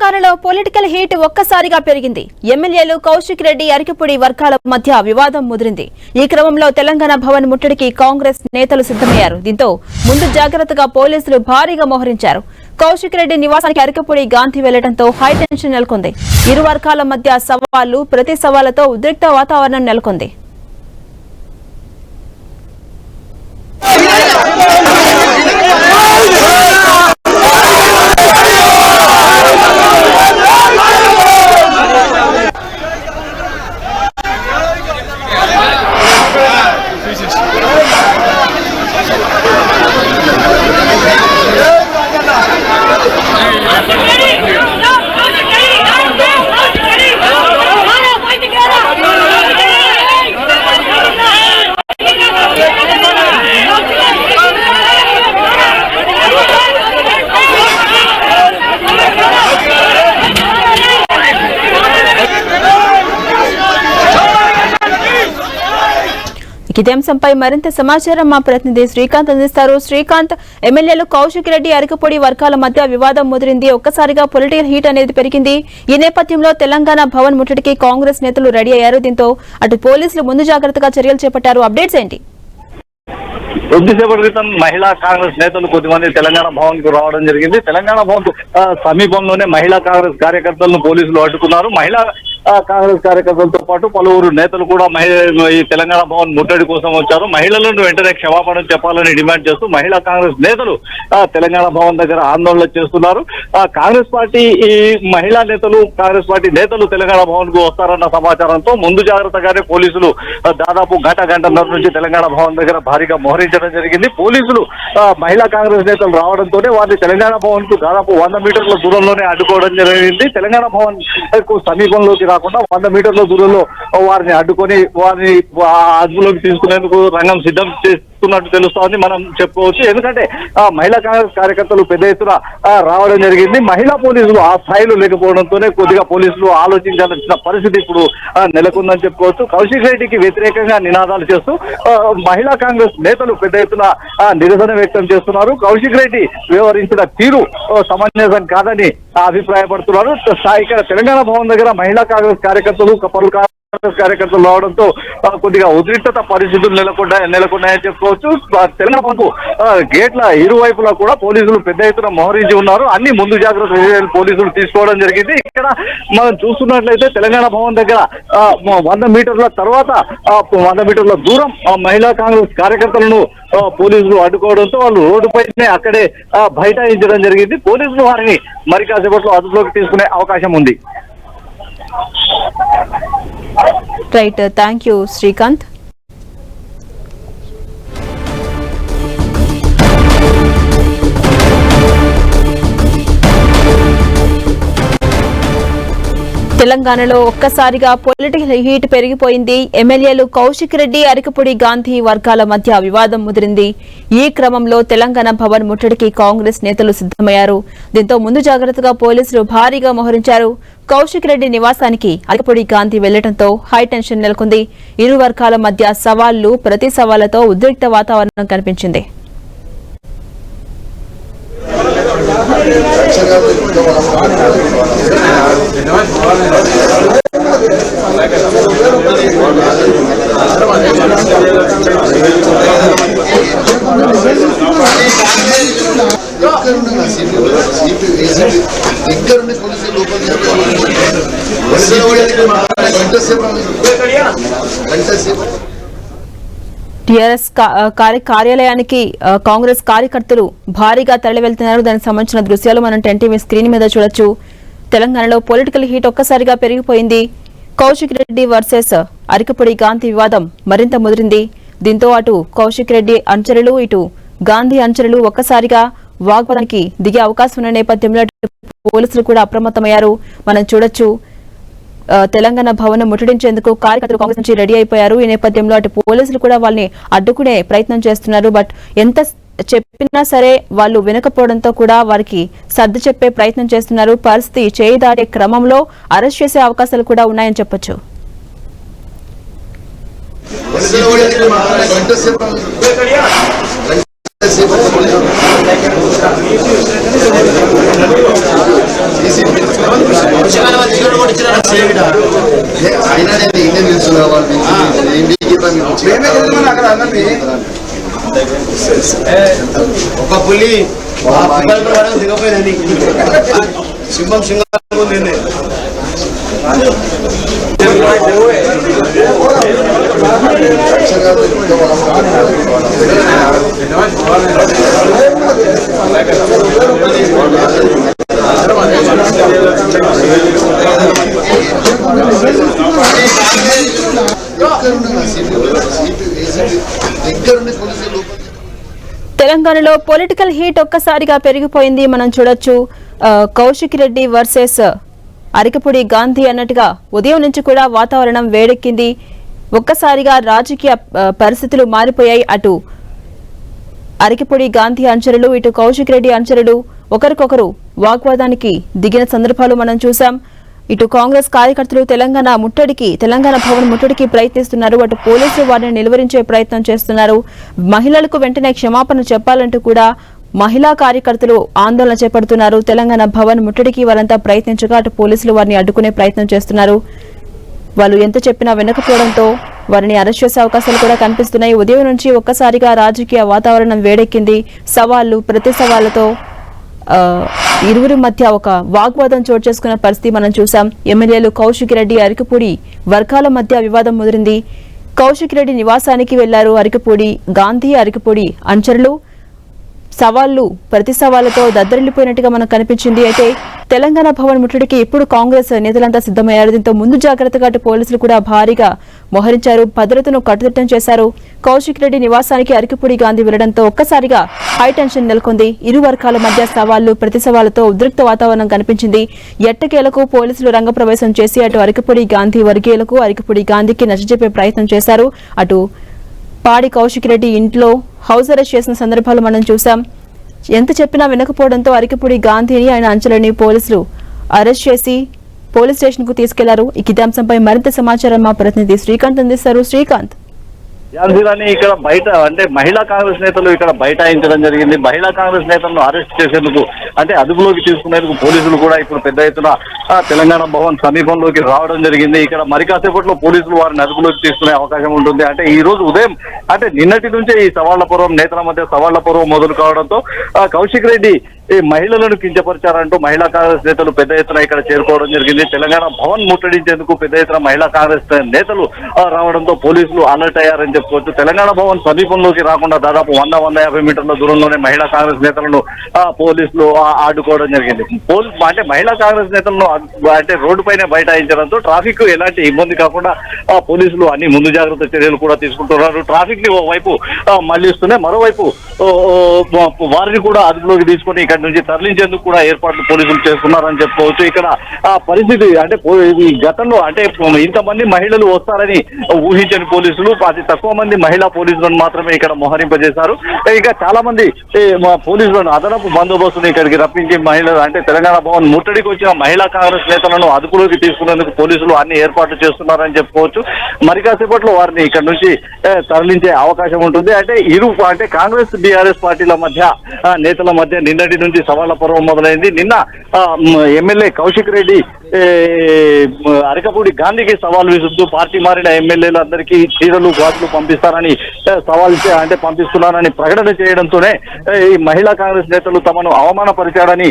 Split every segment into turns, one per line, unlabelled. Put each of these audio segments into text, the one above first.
తెలంగాణలో political heat ఒక్కసారిగా పెరిగింది. ఎమ్మెల్యేలు కౌశిక్ రెడ్డి, అరికపూడి వర్గాల మధ్య వివాదం ముదిరింది. ఈ క్రమంలో తెలంగాణ భవన్ ముట్టడికి కాంగ్రెస్ నేతలు సిద్ధమయ్యారు. దీంతో ముందు జాగ్రత్తగా పోలీసులు భారీగా మోహరించారు. కౌశిక్ రెడ్డి నివాసానికి అరికపూడి గాంధీ వెళ్లడంతో హైటెన్షన్ నెలకొంది. ఇరు వర్గాల మధ్య సవాళ్లు, ప్రతి సవాళ్లతో ఉద్రిక్త వాతావరణం నెలకొంది. ఇదే అంశంపై మరింత సమాచారం మా ప్రతినిధి శ్రీకాంత్ అందిస్తారు. శ్రీకాంత్, ఎమ్మెల్యేలు కౌశిక్ రెడ్డి, అరికపూడి వర్గాల మధ్య వివాదం ముదిరింది. ఒక్కసారిగా పొలిటికల్ హీట్ అనేది పెరిగింది. ఈ నేపథ్యంలో తెలంగాణ భవన్ ముట్టడికి కాంగ్రెస్ నేతలు రెడీ అయ్యారు. దీంతో అటు పోలీసులు ముందు జాగ్రత్తగా చర్యలు చేపట్టారు. అప్డేట్స్ ఏంటి?
కొద్దిసేపటి క్రితం మహిళా కాంగ్రెస్ నేతలు కొద్దిమంది తెలంగాణ భవన్ కు రావడం జరిగింది. తెలంగాణ భవన్ సమీపంలోనే మహిళా కాంగ్రెస్ కార్యకర్తలను పోలీసులు అడ్డుకున్నారు. మహిళా కాంగ్రెస్ కార్యకర్తలతో పాటు పలువురు నేతలు కూడా ఈ తెలంగాణ భవన్ ముట్టడి కోసం వచ్చారు. మహిళలను వెంటనే క్షమాపణ చెప్పాలని డిమాండ్ చేస్తూ మహిళా కాంగ్రెస్ నేతలు తెలంగాణ భవన్ దగ్గర ఆందోళన చేస్తున్నారు. కాంగ్రెస్ పార్టీ ఈ మహిళా నేతలు కాంగ్రెస్ పార్టీ నేతలు తెలంగాణ భవన్ కు వస్తారన్న సమాచారంతో ముందు జాగ్రత్తగానే పోలీసులు దాదాపు గంటన్నర నుంచి తెలంగాణ భవన్ దగ్గర భారీగా మోహరించడం జరిగింది. పోలీసులు మహిళా కాంగ్రెస్ నేతలు రావడంతోనే వారిని తెలంగాణ భవన్ కు దాదాపు 100 మీటర్ల దూరంలోనే అడ్డుకోవడం జరిగింది. తెలంగాణ భవన్ కు సమీపంలోకి కాకుండా 100 మీటర్ల దూరంలో వారిని అడ్డుకొని వారిని అదుపులోకి తీసుకునేందుకు రంగం సిద్ధం చేస్తున్నట్టు తెలుస్తోంది మనం చెప్పుకోవచ్చు. ఎందుకంటే మహిళా కాంగ్రెస్ కార్యకర్తలు పెద్ద ఎత్తున రావడం జరిగింది. మహిళా పోలీసులు ఆ స్థాయిలో లేకపోవడంతోనే కొద్దిగా పోలీసులు ఆలోచించాల్సిన పరిస్థితి ఇప్పుడు నెలకొందని చెప్పుకోవచ్చు. కౌశిక్ రెడ్డికి వ్యతిరేకంగా నినాదాలు చేస్తూ మహిళా కాంగ్రెస్ నేతలు పెద్ద ఎత్తున నిరసన వ్యక్తం చేస్తున్నారు. కౌశిక్ రెడ్డి వ్యవహరించిన తీరు సమంజసం కాదని అభిప్రాయపడుతున్నారు. ఇక్కడ తెలంగాణ భవన్ దగ్గర మహిళా కాంగ్రెస్ కార్యకర్తలు కార్యకర్తలు రావడంతో కొద్దిగా ఉద్రిక్తత పరిస్థితులు నెలకొన్నాయని చెప్పుకోవచ్చు. తెలంగాణకు గేట్ల ఇరువైపులా కూడా పోలీసులు పెద్ద ఎత్తున మోహరించి ఉన్నారు. అన్ని ముందు జాగ్రత్త చర్యలు పోలీసులు తీసుకోవడం జరిగింది. ఇక్కడ మనం చూస్తున్నట్లయితే తెలంగాణ భవన్ దగ్గర 100 మీటర్ల తర్వాత 100 మీటర్ల దూరం మహిళా కాంగ్రెస్ కార్యకర్తలను పోలీసులు అడ్డుకోవడంతో వాళ్ళు రోడ్డుపైనే అక్కడే బైఠాయించడం జరిగింది. పోలీసులు వారిని మరి కాసేపట్లో అదుపులోకి తీసుకునే అవకాశం ఉంది.
Right, thank you Srikanth. తెలంగాణలో ఒక్కసారిగా పొలిటికల్ హీట్ పెరిగిపోయింది. ఎమ్మెల్యేలు కౌశిక్ రెడ్డి, అరికపూడి గాంధీ వర్గాల మధ్య వివాదం ముదిరింది. ఈ క్రమంలో తెలంగాణ భవన్ ముట్టడికి కాంగ్రెస్ నేతలు సిద్ధమయ్యారు. దీంతో ముందు జాగ్రత్తగా పోలీసులు భారీగా మోహరించారు. కౌశిక్ రెడ్డి నివాసానికి అరికపూడి గాంధీ వెళ్లడంతో హైటెన్షన్ నెలకొంది. ఇరు వర్గాల మధ్య సవాళ్లు, ప్రతి సవాళ్లతో ఉద్రిక్త వాతావరణం కనిపించింది. టీఆర్ఎస్ కార్యాలయానికి కాంగ్రెస్ కార్యకర్తలు భారీగా తరలి వెళ్తున్నారు. దానికి సంబంధించిన దృశ్యాలు మనం 10 టీవీ స్క్రీన్ మీద చూడొచ్చు. తెలంగాణలో పొలిటికల్ హీట్ ఒక్కసారిగా పెరిగిపోయింది. కౌశిక్ రెడ్డి వర్సెస్ అరికపూడి గాంధీ వివాదం మరింత ముదిరింది. దీంతో అటు కౌశిక్ రెడ్డి అనుచరులు, ఇటు గాంధీ అనుచరులు ఒక్కసారిగా వాగ్వాదానికి దిగే అవకాశం ఉన్న నేపథ్యంలో పోలీసులు కూడా అప్రమత్తమయ్యారు. మనం చూడొచ్చు, తెలంగాణ భవన్ ముట్టడించేందుకు కార్యకర్తలు కాంగ్రెస్ నుంచి రెడీ అయిపోయారు. ఈ నేపథ్యంలో అటు పోలీసులు కూడా వాళ్ళని అడ్డుకునే ప్రయత్నం చేస్తున్నారు. బట్ ఎంత చెప్పినా సరే వాళ్ళు వినకపోవడంతో కూడా వారికి సర్ది చెప్పే ప్రయత్నం చేస్తున్నారు. పరిస్థితి చేయి దాటే క్రమంలో అరెస్ట్ చేసే అవకాశాలు కూడా ఉన్నాయని చెప్పొచ్చు.
CC ఒక పులి దిగపోయిందని సింహం సింగం తింది.
తెలంగాణలో పొలిటికల్ హీట్ ఒక్కసారిగా పెరిగిపోయింది. మనం చూడొచ్చు కౌశిక్ రెడ్డి వర్సెస్ అరికపూడి గాంధీ అన్నట్టుగా ఉదయం నుంచి కూడా వాతావరణం వేడెక్కింది. ఒక్కసారిగా రాజకీయ పరిస్థితులు మారిపోయాయి. అటు అరికపూడి గాంధీ అనుచరులు, ఇటు కౌశిక్ రెడ్డి అనుచరులు ఒకరికొకరు వాగ్వాదానికి దిగిన సందర్భాలు మనం చూసాం. ఇటు కాంగ్రెస్ కార్యకర్తలు తెలంగాణ భవన్ ముట్టడికి ప్రయత్నిస్తున్నారు. అటు పోలీసులు వారిని నిలువరించే ప్రయత్నం చేస్తున్నారు. మహిళలకు వెంటనే క్షమాపణ చెప్పాలంటూ కూడా మహిళా కార్యకర్తలు ఆందోళన చేపడుతున్నారు. తెలంగాణ భవన్ ముట్టడికి వారంతా ప్రయత్నించగా అటు పోలీసులు వారిని అడ్డుకునే ప్రయత్నం చేస్తున్నారు. వాళ్ళు ఎంత చెప్పినా వినకపోవడంతో వారిని అరెస్ట్ చేసే అవకాశాలు కూడా కనిపిస్తున్నాయి. ఉదయం నుంచి ఒక్కసారిగా రాజకీయ వాతావరణం వేడెక్కింది. సవాళ్లు ప్రతి సవాళ్లతో ఇరువురి మధ్య ఒక వాగ్వాదం చోటు చేసుకున్న పరిస్థితి మనం చూసాం. ఎమ్మెల్యేలు కౌశిక్ రెడ్డి, అరికపూడి వర్గాల మధ్య వివాదం ముదిరింది. కౌశిక్ రెడ్డి నివాసానికి వెళ్లారు అరికపూడి గాంధీ. అరికపూడి అనుచరులు సవాళ్లు ప్రతి సవాళ్లతో దద్దరిల్లిపోయినట్టుగా మనకు కనిపించింది. అయితే తెలంగాణ భవన్ ముట్టడికి ఇప్పుడు కాంగ్రెస్ నేతలంతా సిద్ధమయ్యారు. దీంతో ముందు జాగ్రత్తగా అటు పోలీసులు కూడా భారీగా మోహరించారు, భద్రతను కట్టుదిట్టం చేశారు. కౌశిక్ రెడ్డి నివాసానికి అరికపూడి గాంధీ వెళ్లడంతో ఒక్కసారిగా హైటెన్షన్ నెలకొంది. ఇరు వర్గాల మధ్య సవాళ్లు ప్రతి సవాళ్లతో ఉద్రిక్త వాతావరణం కనిపించింది. ఎట్టకేలకు పోలీసులు రంగప్రవేశం చేసి అటు అరికపూడి గాంధీ వర్గీయులకు, అరికపూడి గాంధీకి నచ్చజెప్పే ప్రయత్నం చేశారు. అటు పాడి కౌశిక్ రెడ్డి ఇంట్లో హౌస్ అరెస్ట్ చేసిన సందర్భాలు మనం చూసాం. ఎంత చెప్పినా వినకపోవడంతో అరికపూడి గాంధీని, ఆయన అంచెలని పోలీసులు అరెస్ట్ చేసి పోలీస్ స్టేషన్ కు తీసుకెళ్లారు. ఇదే అంశంపై మరింత సమాచారం మా ప్రతినిధి శ్రీకాంత్ అందిస్తారు. శ్రీకాంత్,
ఝాన్సీరాణి ఇక్కడ బయట అంటే మహిళా కాంగ్రెస్ నేతలు ఇక్కడ బైఠాయించడం జరిగింది. మహిళా కాంగ్రెస్ నేతలను అరెస్ట్ చేసేందుకు అంటే అదుపులోకి తీసుకునేందుకు పోలీసులు కూడా ఇప్పుడు పెద్ద ఎత్తున తెలంగాణ భవన్ సమీపంలోకి రావడం జరిగింది. ఇక్కడ మరి కాసేపట్లో పోలీసులు వారిని అదుపులోకి తీసుకునే అవకాశం ఉంటుంది. అంటే ఈ రోజు ఉదయం అంటే నిన్నటి నుంచే ఈ సవాళ్ల పర్వం నేతల మధ్య సవాళ్ల పర్వం మొదలు కావడంతో కౌశిక్ రెడ్డి ఈ మహిళలను కించపరిచారంటూ మహిళా కాంగ్రెస్ నేతలు పెద్ద ఎత్తున ఇక్కడ చేరుకోవడం జరిగింది. తెలంగాణ భవన్ ముట్టడించేందుకు పెద్ద ఎత్తున మహిళా కాంగ్రెస్ నేతలు రావడంతో పోలీసులు అలర్ట్ అయ్యారని చెప్పుకోవచ్చు. తెలంగాణ భవన్ సమీపంలోకి రాకుండా దాదాపు 100-150 మీటర్ల దూరంలోనే మహిళా కాంగ్రెస్ నేతలను పోలీసులు అడ్డుకోవడం జరిగింది. అంటే మహిళా కాంగ్రెస్ నేతలను అంటే రోడ్డుపైనే బైఠాయించడంతో ట్రాఫిక్ ఎలాంటి ఇబ్బంది కాకుండా పోలీసులు అన్ని ముందు జాగ్రత్త చర్యలు కూడా తీసుకుంటున్నారు. ట్రాఫిక్ ని ఓవైపు మళ్లిస్తూనే మరోవైపు వారిని కూడా అదుపులోకి తీసుకుని ఇక్కడ నుంచి తరలించేందుకు కూడా ఏర్పాట్లు పోలీసులు చేస్తున్నారని చెప్పుకోవచ్చు. ఇక్కడ పరిస్థితి అంటే ఈ గతంలో అంటే ఇంతమంది మహిళలు వస్తారని ఊహించని పోలీసులు అతి తక్కువ మంది మహిళా పోలీసులను మాత్రమే ఇక్కడ మోహరింపజేశారు. ఇక చాలా మంది పోలీసులను అదనపు బందోబస్తును ఇక్కడికి రప్పించి మహిళలు అంటే తెలంగాణ భవన్ ముట్టడికి వచ్చిన మహిళా కాంగ్రెస్ నేతలను అదుపులోకి తీసుకునేందుకు పోలీసులు అన్ని ఏర్పాట్లు చేస్తున్నారని చెప్పుకోవచ్చు. మరి కాసేపట్లో వారిని ఇక్కడ నుంచి తరలించే అవకాశం ఉంటుంది. అంటే కాంగ్రెస్ బీఆర్ఎస్ పార్టీల మధ్య నేతల మధ్య నిన్నటి నుంచి సవాళ్ల పర్వం మొదలైంది. నిన్న ఎమ్మెల్యే కౌశిక్ రెడ్డి అరికపూడి గాంధీకి సవాల్ విసురుతూ పార్టీ మారిన ఎమ్మెల్యేలు అందరికీ చీరలు గాజులు పంపిస్తారని పంపిస్తున్నారని ప్రకటన చేయడంతోనే ఈ మహిళా కాంగ్రెస్ నేతలు తమను అవమానపరిచాడని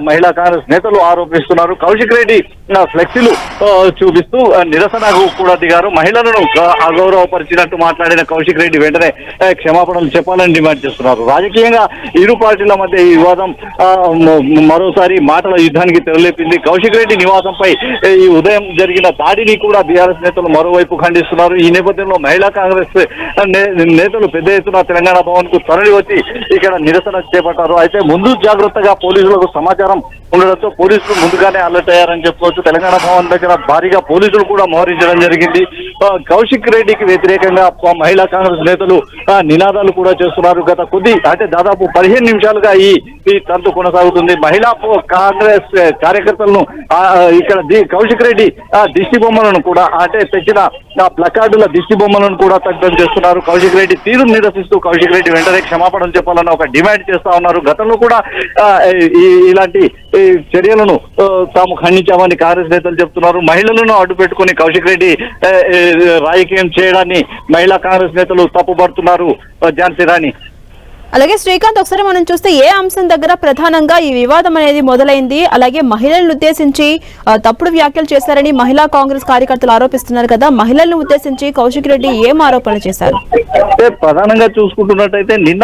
మహిళా కాంగ్రెస్ నేతలు ఆరోపిస్తున్నారు. కౌశిక్ రెడ్డి ఫ్లెక్సీలు చూపిస్తూ నిరసన కూడా దిగారు. మహిళలను అగౌరవపరిచినట్టు మాట్లాడిన కౌశిక్ రెడ్డి వెంటనే క్షమాపణలు చెప్పాలని డిమాండ్ చేస్తున్నారు. రాజకీయంగా ఇరు పార్టీల మధ్య ఈ వివాదం మరోసారి మాటల యుద్ధానికి తెరలేపింది. కౌశిక్ రెడ్డి నివాసంపై ఈ ఉదయం జరిగిన దాడిని కూడా బీఆర్ఎస్ నేతలు మరోవైపు ఖండిస్తున్నారు. ఈ నేపథ్యంలో మహిళా కాంగ్రెస్ నేతలు పెద్ద ఎత్తున తెలంగాణ భవన్ కు తరలి వచ్చి ఇక్కడ నిరసన చేపట్టారు. అయితే ముందు జాగ్రత్తగా పోలీసులకు సమాచారం ఉండడంతో పోలీసులు ముందుగానే అలర్ట్ అయ్యారని చెప్పుకోవచ్చు. తెలంగాణ భవన్ దగ్గర భారీగా పోలీసులు కూడా మోహరించడం జరిగింది. కౌశిక్ రెడ్డికి వ్యతిరేకంగా మహిళా కాంగ్రెస్ నేతలు నినాదాలు కూడా చేస్తున్నారు. గత దాదాపు 15 నిమిషాలుగా ఈ తంతు కొనసాగుతుంది. మహిళా కాంగ్రెస్ కార్యకర్తలను ఇక్కడ కౌశిక్ రెడ్డి దిష్టి బొమ్మలను కూడా అంటే తెచ్చిన ప్లకార్డుల దిష్టి బొమ్మలను కూడా దగ్ధం చేస్తున్నారు. కౌశిక్ రెడ్డి తీరు నిరసిస్తూ కౌశిక్ రెడ్డి వెంటనే క్షమాపణ చెప్పాలని ఒక డిమాండ్ చేస్తా ఉన్నారు. గతంలో కూడా ఇలాంటి చర్యలను తాము ఖండించామని కాంగ్రెస్ నేతలు చెప్తున్నారు. మహిళలను అడ్డు పెట్టుకుని కౌశిక్ రెడ్డి రాజకీయం చేయడాన్ని మహిళా కాంగ్రెస్ నేతలు తప్పుపడుతున్నారు. ఝాన్సీ రాణి.
అలాగే శ్రీకాంత్, ఒకసారి మనం చూస్తే ఏ అంశం దగ్గర ప్రధానంగా ఈ వివాదం అనేది మొదలైంది? అలాగే మహిళలను ఉద్దేశించి తప్పుడు వ్యాఖ్యలు చేశారని మహిళా కాంగ్రెస్ కార్యకర్తలు ఆరోపిస్తున్నారు కదా, మహిళలను ఉద్దేశించి కౌశిక్ రెడ్డి ఏం ఆరోపణలు చేశారు?
ప్రధానంగా చూసుకుంటున్నట్టయితే నిన్న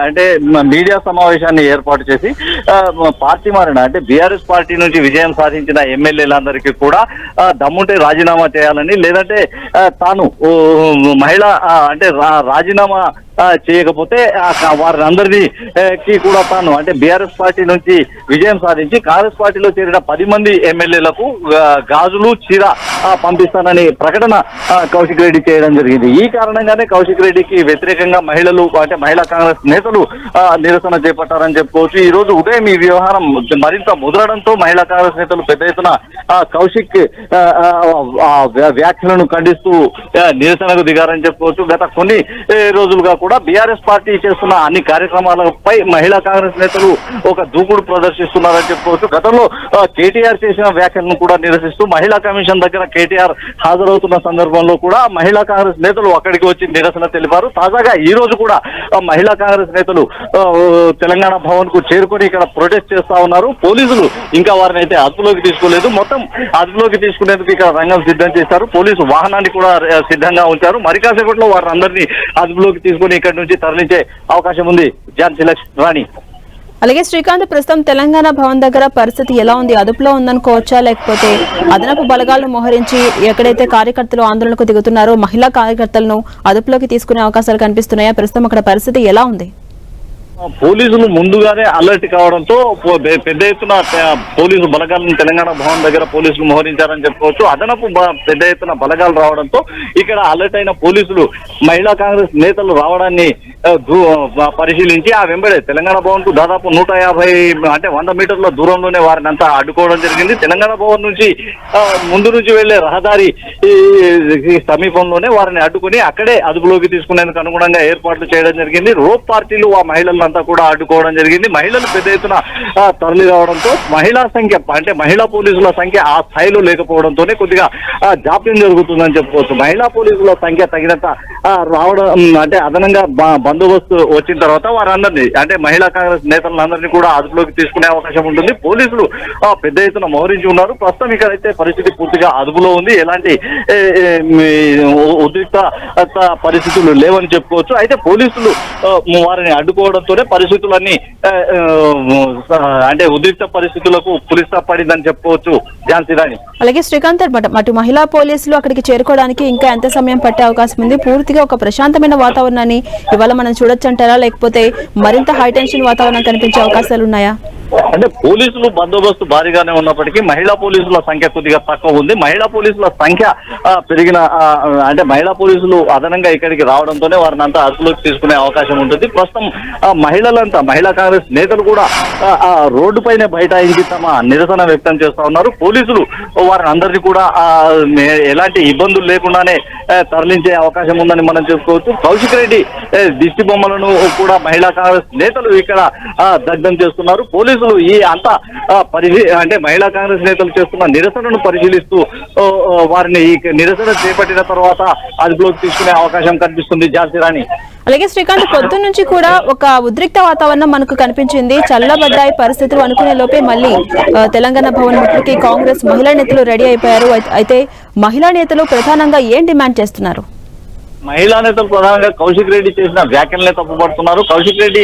అంటే మీడియా సమావేశాన్ని ఏర్పాటు చేసి పార్టీ మారిన అంటే బీఆర్ఎస్ పార్టీ నుంచి విజయం సాధించిన ఎమ్మెల్యేలందరికీ కూడా దమ్ముంటే రాజీనామా చేయాలని, లేదంటే తాను మహిళ అంటే రాజీనామా చేయకపోతే వారందరికీ కూడా తాను అంటే బీఆర్ఎస్ పార్టీ నుంచి విజయం సాధించి కాంగ్రెస్ పార్టీలో చేరిన 10 మంది ఎమ్మెల్యేలకు గాజులు చీర పంపిస్తానని ప్రకటన కౌశిక్ రెడ్డి చేయడం జరిగింది. ఈ కారణంగానే కౌశిక్ రెడ్డికి వ్యతిరేకంగా మహిళలు అంటే మహిళా కాంగ్రెస్ నేతలు నిరసన చేపట్టారని చెప్పుకోవచ్చు. ఈ రోజు ఉదయం ఈ వ్యవహారం మరింత ముదరడంతో మహిళా కాంగ్రెస్ నేతలు పెద్ద ఎత్తున కౌశిక్ వ్యాఖ్యలను ఖండిస్తూ నిరసనకు దిగారని చెప్పుకోవచ్చు. గత కొన్ని రోజులుగా కూడా బీఆర్ఎస్ పార్టీ చేస్తున్న అన్ని కార్యక్రమాలపై మహిళా కాంగ్రెస్ నేతలు ఒక దూకుడు ప్రదర్శిస్తున్నారని చెప్పుకోవచ్చు. గతంలో కేటీఆర్ చేసిన వ్యాఖ్యలను కూడా నిరసిస్తూ మహిళా కమిషన్ దగ్గర కేటీఆర్ హాజరవుతున్న సందర్భంలో కూడా మహిళా కాంగ్రెస్ నేతలు అక్కడికి వచ్చి నిరసన తెలిపారు. తాజాగా ఈ రోజు కూడా మహిళా కాంగ్రెస్ నేతలు తెలంగాణ భవన్ కు చేరుకొని ఇక్కడ ప్రొటెస్ట్ చేస్తా ఉన్నారు. పోలీసులు ఇంకా వారిని అయితే అదుపులోకి తీసుకోలేదు. మొత్తం అదుపులోకి తీసుకునేందుకు ఇక్కడ రంగం సిద్ధం చేశారు. పోలీసు వాహనాన్ని కూడా సిద్ధంగా ఉంచారు. మరి కాసేపట్లో వారిని అందరినీ అదుపులోకి తీసుకుని ఇక్కడి నుంచి తరలించే అవకాశం ఉంది. ఝాన్సీ రాణి.
అలాగే శ్రీకాంత్, ప్రస్తుతం తెలంగాణ భవన్ దగ్గర పరిస్థితి ఎలా ఉంది? అదుపులో ఉందనుకోవచ్చా, లేకపోతే అదనపు బలగాలను మోహరించి ఎక్కడైతే కార్యకర్తలు ఆందోళనకు దిగుతున్నారో మహిళా కార్యకర్తలను అదుపులోకి తీసుకునే అవకాశాలు కనిపిస్తున్నాయా? ప్రస్తుతం అక్కడ పరిస్థితి ఎలా ఉంది?
పోలీసులు ముందుగానే అలర్ట్ కావడంతో పెద్ద ఎత్తున పోలీసు బలగాలను తెలంగాణ భవన్ దగ్గర పోలీసులు మోహరించారని చెప్పుకోవచ్చు. అదనపు పెద్ద ఎత్తున బలగాలు రావడంతో ఇక్కడ అలర్ట్ అయిన పోలీసులు మహిళా కాంగ్రెస్ నేతలు రావడాన్ని పరిశీలించి ఆ వెంబడే తెలంగాణ భవన్ కు దాదాపు 150 అంటే 100 మీటర్ల దూరంలోనే వారిని అంతా అడ్డుకోవడం జరిగింది. తెలంగాణ భవన్ నుంచి ముందు నుంచి వెళ్లే రహదారి సమీపంలోనే వారిని అడ్డుకుని అక్కడే అదుపులోకి తీసుకునేందుకు అనుగుణంగా ఏర్పాట్లు చేయడం జరిగింది. రోప్ పార్టీలు ఆ మహిళలను అంతా కూడా అడ్డుకోవడం జరిగింది. మహిళలు పెద్ద ఎత్తున తరలి రావడంతో మహిళా సంఖ్య అంటే మహిళా పోలీసుల సంఖ్య ఆ స్థాయిలో లేకపోవడంతోనే కొద్దిగా జాప్యం జరుగుతుందని చెప్పుకోవచ్చు. మహిళా పోలీసుల సంఖ్య తగినంత రావడం అంటే అదనంగా బందోబస్తు వచ్చిన తర్వాత వారందరినీ అంటే మహిళా కాంగ్రెస్ నేతలందరినీ కూడా అదుపులోకి తీసుకునే అవకాశం ఉంటుంది. పోలీసులు పెద్ద ఎత్తున మోహరించి ఉన్నారు. ప్రస్తుతం ఇక్కడైతే పరిస్థితి పూర్తిగా అదుపులో ఉంది. ఎలాంటి ఉద్రిక్త పరిస్థితులు లేవని చెప్పుకోవచ్చు. అయితే పోలీసులు వారిని అడ్డుకోవడంతో పరిస్థితులన్నీ అంటే ఉద్రిక్త పరిస్థితులకు పులిస్తా పడిందని చెప్పుకోవచ్చు. ఝాన్సీ రాణి.
అలాగే శ్రీకాంత్, అటు మహిళా పోలీసులు అక్కడికి చేరుకోవడానికి ఇంకా ఎంత సమయం పట్టే అవకాశం ఉంది? పూర్తిగా ఒక ప్రశాంతమైన వాతావరణాన్ని ఇవాళ మనం చూడొచ్చంటారా, లేకపోతే మరింత హైటెన్షన్ వాతావరణం కనిపించే అవకాశాలు ఉన్నాయా?
అంటే పోలీసులు బందోబస్తు భారీగానే ఉన్నప్పటికీ మహిళా పోలీసుల సంఖ్య కొద్దిగా తక్కువ ఉంది. మహిళా పోలీసుల సంఖ్య పెరిగిన అంటే మహిళా పోలీసులు అదనంగా ఇక్కడికి రావడంతోనే వారిని అంతా అదుపులోకి తీసుకునే అవకాశం ఉంటుంది. ప్రస్తుతం మహిళలంతా మహిళా కాంగ్రెస్ నేతలు కూడా రోడ్డు పైన బైఠాయించి తమ నిరసన వ్యక్తం చేస్తా ఉన్నారు. పోలీసులు వారిని అందరినీ కూడా ఎలాంటి ఇబ్బందులు లేకుండానే తరలించే అవకాశం ఉందని మనం చెప్పుకోవచ్చు. కౌశిక్ రెడ్డి దిష్టి బొమ్మలను కూడా మహిళా కాంగ్రెస్ నేతలు ఇక్కడ దగ్ధం చేస్తున్నారు. పోలీసులు ఈ అంతా అంటే మహిళా కాంగ్రెస్ నేతలు చేస్తున్న నిరసనను పరిశీలిస్తూ వారిని ఈ నిరసన చేపట్టిన తర్వాత అదుపులోకి తీసుకునే అవకాశం కనిపిస్తుంది. ఝాన్సీ రాణి.
అలాగే శ్రీకాంత్, పొద్దున్న నుంచి కూడా ఒక ఉద్రిక్త వాతావరణం మనకు కనిపించింది. చల్లబడ్డాయి పరిస్థితులు అనుకునే లోపే మళ్ళీ తెలంగాణ భవన్ ముట్టుకి కాంగ్రెస్ మహిళా నేతలు రెడీ అయిపోయారు. అయితే మహిళా నేతలు ప్రధానంగా ఏం డిమాండ్ చేస్తున్నారు?
మహిళా నేతలు ప్రధానంగా కౌశిక్ రెడ్డి చేసిన వ్యాఖ్యలనే తప్పుపడుతున్నారు. కౌశిక్ రెడ్డి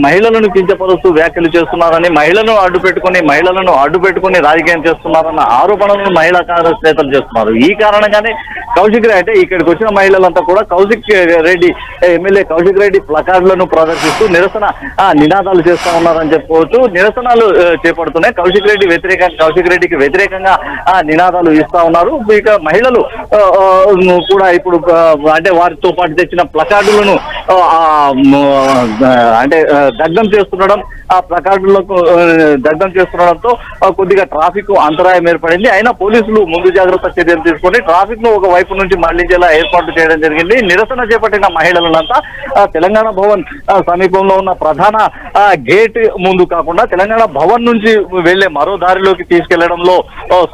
మహిళలను కించపరుస్తూ వ్యాఖ్యలు చేస్తున్నారని, మహిళలను అడ్డు పెట్టుకుని రాజకీయం చేస్తున్నారన్న ఆరోపణలను మహిళా కాంగ్రెస్ నేతలు చేస్తున్నారు. ఈ కారణంగానే కౌశిక్ రెడ్డి అంటే ఇక్కడికి వచ్చిన మహిళలంతా కూడా కౌశిక్ రెడ్డి ఎమ్మెల్యే కౌశిక్ రెడ్డి ప్లకార్డులను ప్రదర్శిస్తూ నిరసన నినాదాలు చేస్తా ఉన్నారని చెప్పుకోవచ్చు. నిరసనలు చేపడుతున్నాయి. కౌశిక్ రెడ్డికి వ్యతిరేకంగా నినాదాలు ఇస్తా ఉన్నారు. ఇక మహిళలు కూడా ఇప్పుడు అంటే వారితో పాటు తెచ్చిన ప్లకార్డులను అంటే దగ్ధం చేస్తుండడం, ఆ ప్లకార్డులకు దగ్ధం చేస్తుండడంతో కొద్దిగా ట్రాఫిక్ అంతరాయం ఏర్పడింది. అయినా పోలీసులు ముందు జాగ్రత్త చర్యలు తీసుకొని ట్రాఫిక్ ను ఒక వైపు నుంచి మళ్లించేలా ఏర్పాట్లు చేయడం జరిగింది. నిరసన చేపట్టిన మహిళలంతా తెలంగాణ భవన్ సమీపంలో ఉన్న ప్రధాన గేట్ ముందు కాకుండా తెలంగాణ భవన్ నుంచి వెళ్లే మరో దారిలోకి తీసుకెళ్లడంలో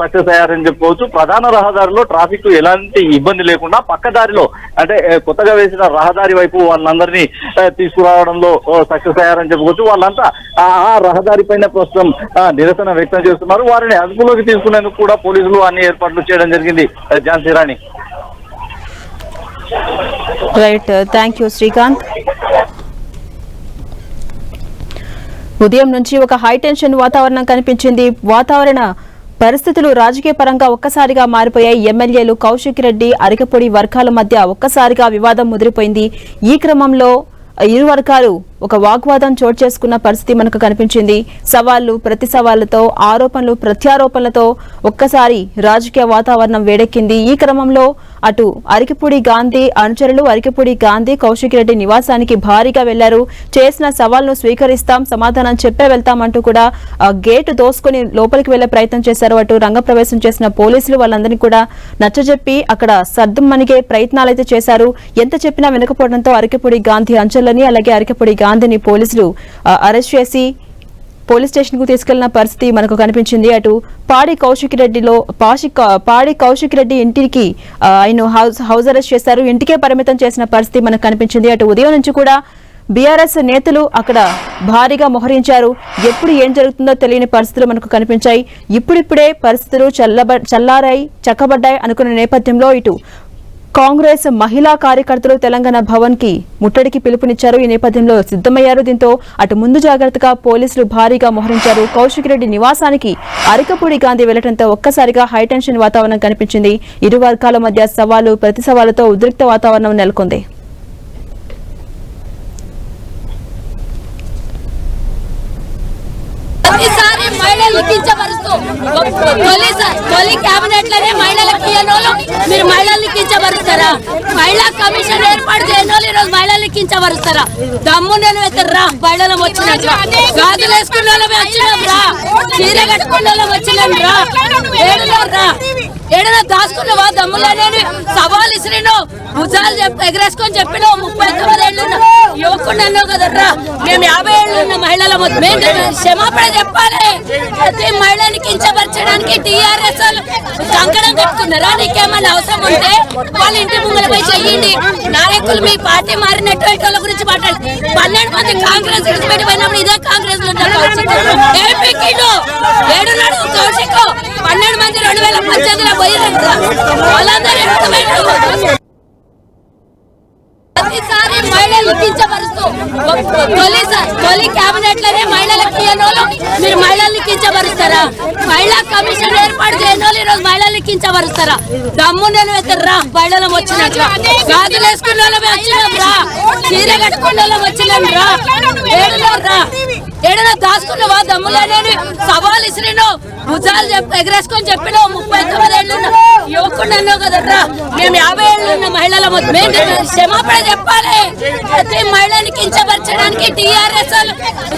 సక్సెస్ అయ్యారని చెప్పుకోవచ్చు. ప్రధాన రహదారిలో ట్రాఫిక్ ఎలాంటి ఇబ్బంది లేకుండా పక్క దారిలో అంటే కొత్తగా వేసిన రహదారి వైపు వాళ్ళందరినీ తీసుకురావడంలో సక్సెస్ అయ్యారని చెప్పుకోవచ్చు. వాళ్ళంతా ఆ రహదారి పైన ప్రస్తుతం నిరసన వ్యక్తం చేస్తున్నారు. వారిని అదుపులోకి తీసుకునేందుకు కూడా పోలీసులు అన్ని ఏర్పాట్లు చేయడం జరిగింది. Jhansi Rani.
Right, thank you Srikanth. ఉదయం నుంచి ఒక హై టెన్షన్ వాతావరణం కనిపించింది. వాతావరణ పరిస్థితులు రాజకీయ పరంగా ఒక్కసారిగా మారిపోయాయి. ఎమ్మెల్యేలు కౌశిక్ రెడ్డి, అరికపొడి వర్గాల మధ్య ఒక్కసారిగా వివాదం ముదిరిపోయింది. ఈ క్రమంలో ఇరు వర్గాలు ఒక వాగ్వాదం చోటు చేసుకున్న పరిస్థితి మనకు కనిపించింది. సవాళ్లు ప్రతి సవాళ్లతో, ఆరోపణలు ప్రత్యారోపణలతో ఒక్కసారి రాజకీయ వాతావరణం వేడెక్కింది. ఈ క్రమంలో అటు అరికపూడి గాంధీ అనుచరులు అరికపూడి గాంధీ కౌశిక్ రెడ్డి నివాసానికి భారీగా వెళ్లారు. చేసిన సవాల్ను స్వీకరిస్తాం, సమాధానం చెప్పే వెళ్తామంటూ కూడా గేటు దోసుకుని లోపలికి వెళ్లే ప్రయత్నం చేశారు. అటు రంగప్రవేశం చేసిన పోలీసులు వాళ్ళందరినీ కూడా నచ్చజెప్పి అక్కడ సర్దుమణిగే ప్రయత్నాలైతే చేశారు. ఎంత చెప్పినా వినకపోవడంతో అరికపూడి గాంధీ అనుచరులని అలాగే అరికపూడి గాంధీని పోలీసులు అరెస్ట్ చేసి పోలీస్ స్టేషన్ కు తీసుకెళ్లిన పరిస్థితి మనకు కనిపించింది. అటు పాడి కౌశిక్ రెడ్డి ఇంటికి ఆయన హౌస్ అరెస్ట్ చేశారు. ఇంటికే పరిమితం చేసిన పరిస్థితి మనకు కనిపించింది. అటు ఉదయం నుంచి కూడా బీఆర్ఎస్ నేతలు అక్కడ భారీగా మోహరించారు. ఎప్పుడు ఏం జరుగుతుందో తెలియని పరిస్థితులు మనకు కనిపించాయి. ఇప్పుడిప్పుడే పరిస్థితులు చక్కబడ్డాయి అనుకున్న నేపథ్యంలో ఇటు కాంగ్రెస్ మహిళా కార్యకర్తలు తెలంగాణ భవన్ కి ముట్టడికి పిలుపునిచ్చారు. ఈ నేపథ్యంలో సిద్ధమయ్యారు. దీంతో అటు ముందు జాగ్రత్తగా పోలీసులు భారీగా మోహరించారు. కౌశిక్ రెడ్డి నివాసానికి అరికపూడి గాంధీ వెళ్లడంతో ఒక్కసారిగా హైటెన్షన్ వాతావరణం కనిపించింది. ఇరు వర్గాల మధ్య సవాలు ప్రతి సవాలుతో ఉద్రిక్త వాతావరణం నెలకొంది.
తొలి కేబినెట్ లోనే మహిళలకు ఇయ్యనోళ్ళు మీరు మహిళల్ని కించబరుస్తారా? మహిళా కమిషన్ ఏర్పాటు చేయని వాళ్ళు ఈరోజు మహిళల్ని కించబరుస్తారా? దమ్ము నేను ఎత్తరా మహిళలం వచ్చినట్టు గాజులు వేసుకున్న వాళ్ళమే వచ్చినాం రా, చీర కట్టుకున్న వాళ్ళం వచ్చినాం రా, ఏడలో దాచుకున్నావా? దమ్ములనేవి సవాల్ ఇసిరినో భుజాలు ఎగరేసుకొని చెప్పినావు. 39 ఏళ్ళు యువకుడు అన్నావు కదర్రా. మేము 50 ఏళ్ళు ఉన్న మహిళల మేము క్షమాపణ చెప్పాలి. ప్రతి మహిళని కించపరచడానికి టీఆర్ఎస్ కంకణం కట్టుకున్నారా? నీకేమన్నా అవసరం ఉంటే వాళ్ళ ఇంటి ముంగల పోయి చెయ్యండి. నాయకులు మీ పార్టీ మారినటువంటి వాళ్ళ గురించి మాట్లాడి 12 మంది కాంగ్రెస్ విడిచిపెట్టి పోయినప్పుడు ఇదే కాంగ్రెస్ లో ఏడున్నాడు కౌశిక్ 12 మంది 2018లో పోయినట్టు వాళ్ళందరూ ప్రతిసారి మహిళలు కించపరుస్తూ తొలి కేబినెట్ లోనే మహిళలకు ఇయ్యనోళ్ళు మీరు మహిళల్ని కించపరుస్తారా? మహిళా కమిషన్ ఏర్పాటు చేయని వాళ్ళు ఈరోజు మహిళల్ని కించపరుస్తారా? దమ్ము నేను ఎత్తరా మహిళలం వచ్చినట్టు గాజులు వేసుకున్న వాళ్ళమే వచ్చినాం రా, చీర కట్టుకున్న వాళ్ళం వచ్చినాం రా, ఏడలో దాచుకున్నావా? దమ్ములనేవి సవాల్ ఇసిరినో భుజాలు ఎగరేసుకొని చెప్పినావు. 39 ఏళ్ళు యువకుడు అన్నావు కదర్రా. మేము 50 ఏళ్ళు ఉన్న మహిళల మేము క్షమాపణ చెప్పాలి. ప్రతి మహిళని కించపరచడానికి టీఆర్ఎస్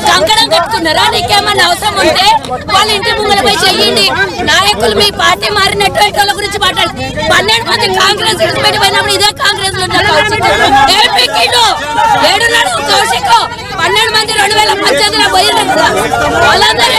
కంకణం కట్టుకున్నారా? నీకేమన్నా అవసరం ఉంటే వాళ్ళ ఇంటి ముంగల పోయి చెయ్యండి. నాయకులు మీ పార్టీ మారినటువంటి వాళ్ళ గురించి మాట్లాడి 12 మంది కాంగ్రెస్ విడిచిపెట్టి పోయినప్పుడు ఇదే కాంగ్రెస్ లో ఏడున్నాడు కౌశిక్ 12 మంది 2018లో పోయినట్టు వాళ్ళందరూ